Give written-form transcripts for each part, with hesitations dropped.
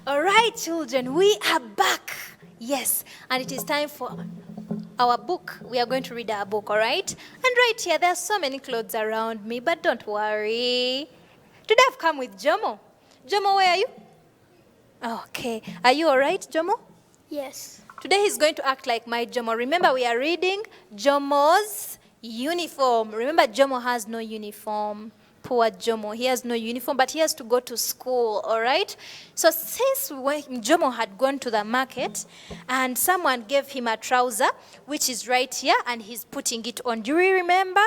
All right, children, we are back. Yes, and it is time for our book. We are going to read our book, all right? And right here, there are so many clothes around me, but don't worry. Today I've come with Jomo. Jomo, where are you? Okay. Are you all right, Jomo? Yes. Today he's going to act like my Jomo. Remember, we are reading Jomo's uniform. Remember, Jomo has no uniform. Poor Jomo. He has no uniform, but he has to go to school, all right? So since Jomo had gone to the market and someone gave him a trouser, which is right here, and he's putting it on. Do you remember?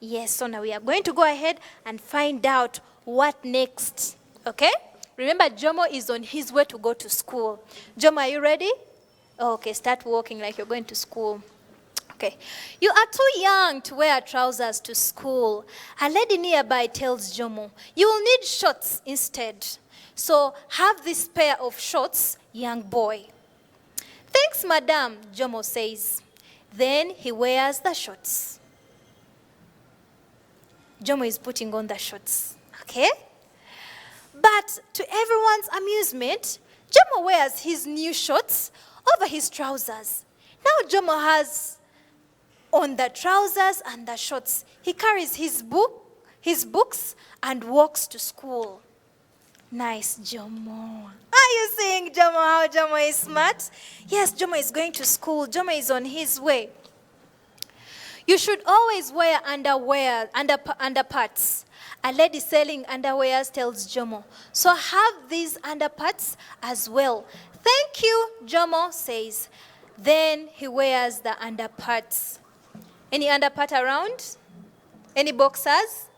Yes, so now we are going to go ahead and find out what next, okay? Remember, Jomo is on his way to go to school. Jomo, are you ready? Okay, start walking like you're going to school. Okay. You are too young to wear trousers to school. A lady nearby tells Jomo, you will need shorts instead. So have this pair of shorts, young boy. Thanks, madam, Jomo says. Then he wears the shorts. Jomo is putting on the shorts. Okay? But to everyone's amusement, Jomo wears his new shorts over his trousers. Now Jomo has on the trousers and the shorts. He carries his books and walks to school. Nice, Jomo. Are you seeing Jomo, how Jomo is smart? Yes, Jomo is going to school. Jomo is on his way. You should always wear underparts. A lady selling underwears tells Jomo, so have these underparts as well. Thank you, Jomo says. Then he wears the underparts. Any underpart around? Any boxers?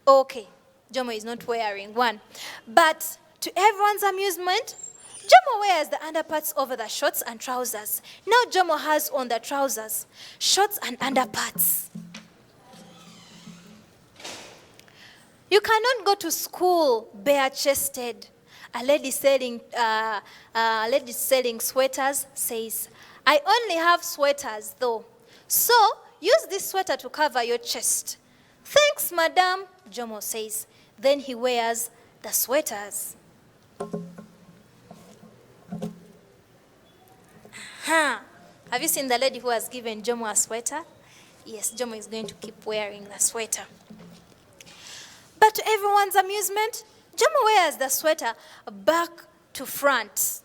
Okay, Jomo is not wearing one. But to everyone's amusement, Jomo wears the underparts over the shorts and trousers. Now Jomo has on the trousers, shorts and underparts. You cannot go to school bare-chested. A lady selling sweaters says, I only have sweaters though. So use this sweater to cover your chest. Thanks, madam, Jomo says. Then he wears the sweaters. Have you seen the lady who has given Jomo a sweater? Yes, Jomo is going to keep wearing the sweater. But to everyone's amusement, Jomo wears the sweater back to front.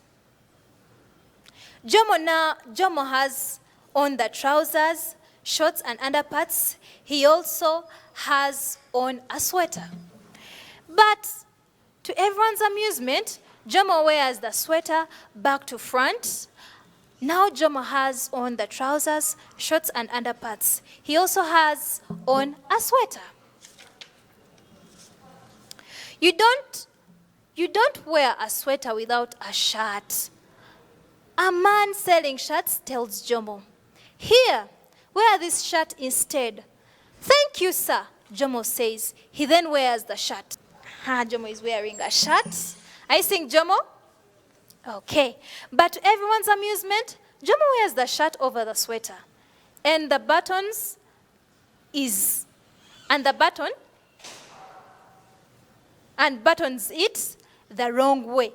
Jomo has on the trousers, shorts and underparts. He also has on a sweater. But to everyone's amusement, Jomo wears the sweater back to front. Now Jomo has on the trousers, shorts and underparts. He also has on a sweater. You don't wear a sweater without a shirt. A man selling shirts tells Jomo, here, wear this shirt instead. Thank you, sir, Jomo says. He then wears the shirt. Jomo is wearing a shirt. Are you seeing Jomo? Okay. But to everyone's amusement, Jomo wears the shirt over the sweater. And the button buttons it the wrong way.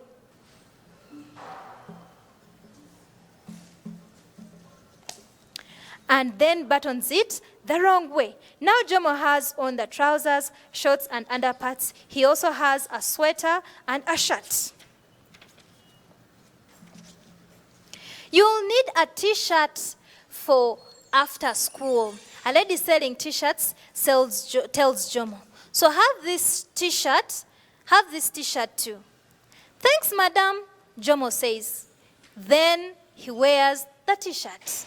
And then buttons it the wrong way. Now Jomo has on the trousers, shorts and underparts. He also has a sweater and a shirt. You'll need a t-shirt for after school. A lady selling t-shirts tells Jomo, so have this t-shirt too. Thanks, madam, Jomo says. Then he wears the t-shirt.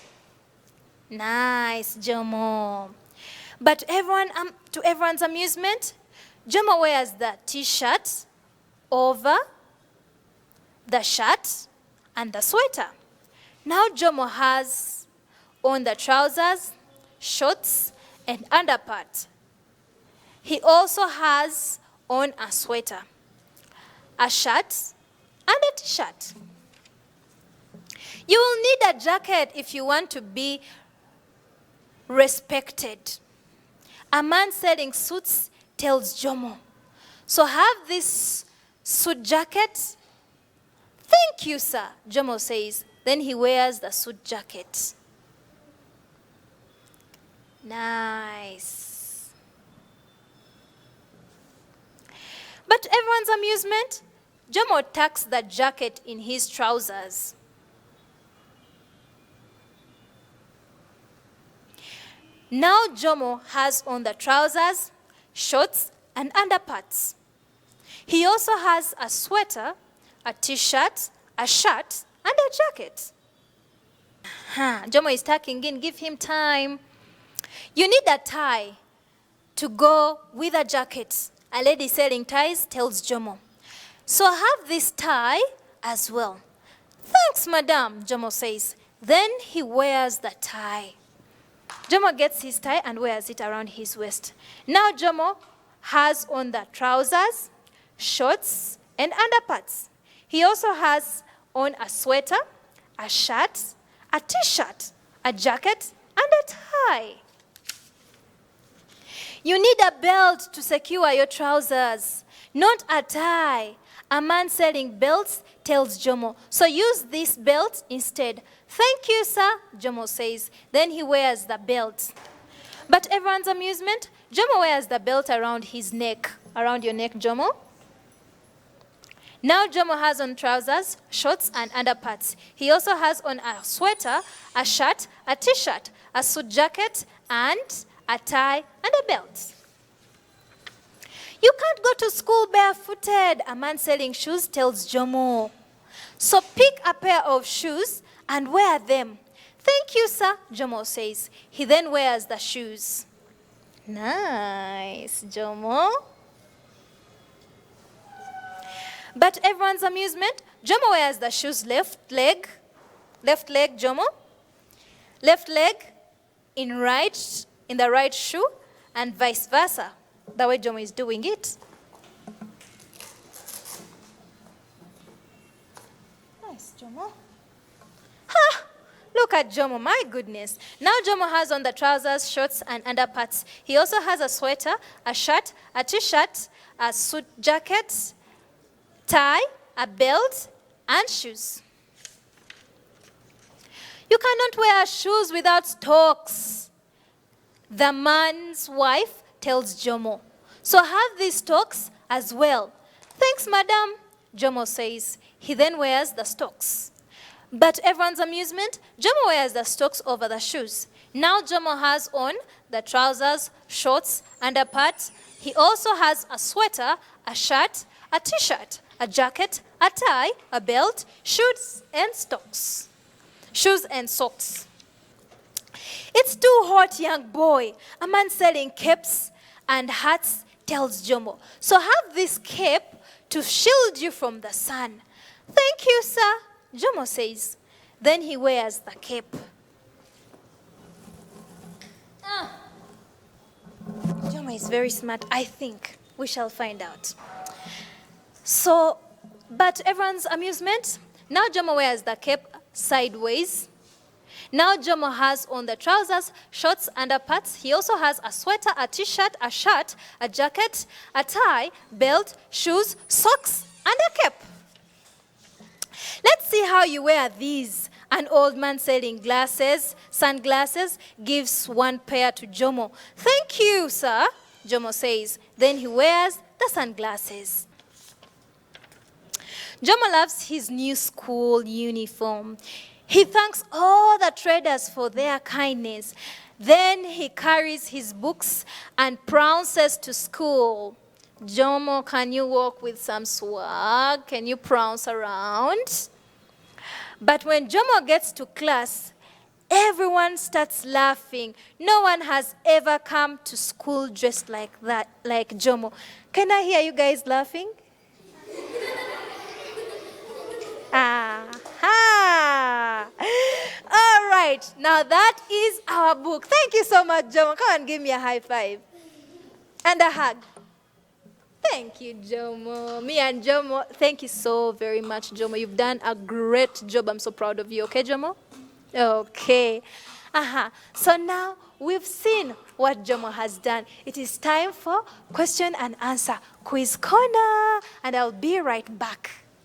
Nice, Jomo. But to everyone's amusement, Jomo wears the t-shirt over the shirt and the sweater. Now Jomo has on the trousers, shorts, and underpart. He also has on a sweater, a shirt, and a t-shirt. You will need a jacket if you want to be respected. A man selling suits tells Jomo, so have this suit jacket Thank you, sir, Jomo says. Then he wears the suit jacket. Nice. But to everyone's amusement, Jomo tucks the jacket in his trousers. Now Jomo has on the trousers, shorts, and underparts. He also has a sweater, a t-shirt, a shirt, and a jacket. Jomo is tucking in. Give him time. You need a tie to go with a jacket. A lady selling ties tells Jomo. So have this tie as well. Thanks, madam, Jomo says. Then he wears the tie. Jomo gets his tie and wears it around his waist. Now Jomo has on the trousers, shorts, and underparts. He also has on a sweater, a shirt, a t-shirt, a jacket, and a tie. You need a belt to secure your trousers, not a tie. A man selling belts tells Jomo, so use this belt instead. Thank you, sir, Jomo says. Then he wears the belt. But everyone's amusement, Jomo wears the belt around his neck. Around your neck, Jomo. Now Jomo has on trousers, shorts, and underparts. He also has on a sweater, a shirt, a t-shirt, a suit jacket, and a tie and a belt. You can't go to school barefooted, a man selling shoes tells Jomo. So pick a pair of shoes and wear them. Thank you, sir, Jomo says. He then wears the shoes. Nice, Jomo. But everyone's amusement, Jomo wears the shoes left leg, Jomo. Left leg in the right shoe, and vice versa. The way Jomo is doing it. Nice, Jomo. Look at Jomo, my goodness. Now Jomo has on the trousers, shorts, and underparts. He also has a sweater, a shirt, a t-shirt, a suit jacket, tie, a belt, and shoes. You cannot wear shoes without stocks, the man's wife tells Jomo. So have these stocks as well. Thanks, madam, Jomo says. He then wears the stocks. But everyone's amusement, Jomo wears the stocks over the shoes. Now Jomo has on the trousers, shorts, underparts. He also has a sweater, a shirt, a t-shirt, a jacket, a tie, a belt, shoes, and socks. Shoes and socks. It's too hot, young boy. A man selling capes and hats tells Jomo. So have this cape to shield you from the sun. Thank you, sir, Jomo says. Then he wears the cape. Jomo is very smart, I think. We shall find out. So, but everyone's amusement, now Jomo wears the cape sideways. Now Jomo has on the trousers, shorts, underparts. He also has a sweater, a t-shirt, a shirt, a jacket, a tie, belt, shoes, socks, and a cape. Let's see how you wear these. An old man selling sunglasses, gives one pair to Jomo. Thank you, sir, Jomo says. Then he wears the sunglasses. Jomo loves his new school uniform. He thanks all the traders for their kindness. Then he carries his books and prounces to school. Jomo, can you walk with some swag? Can you prounce around? But when Jomo gets to class, everyone starts laughing. No one has ever come to school dressed like that, like Jomo. Can I hear you guys laughing? All right, now that is our book. Thank you so much, Jomo. Come and give me a high five and a hug. Thank you, Jomo. Me and Jomo, thank you so very much, Jomo. You've done a great job. I'm so proud of you. Okay, Jomo? Okay. So now we've seen what Jomo has done. It is time for question and answer quiz corner, and I'll be right back.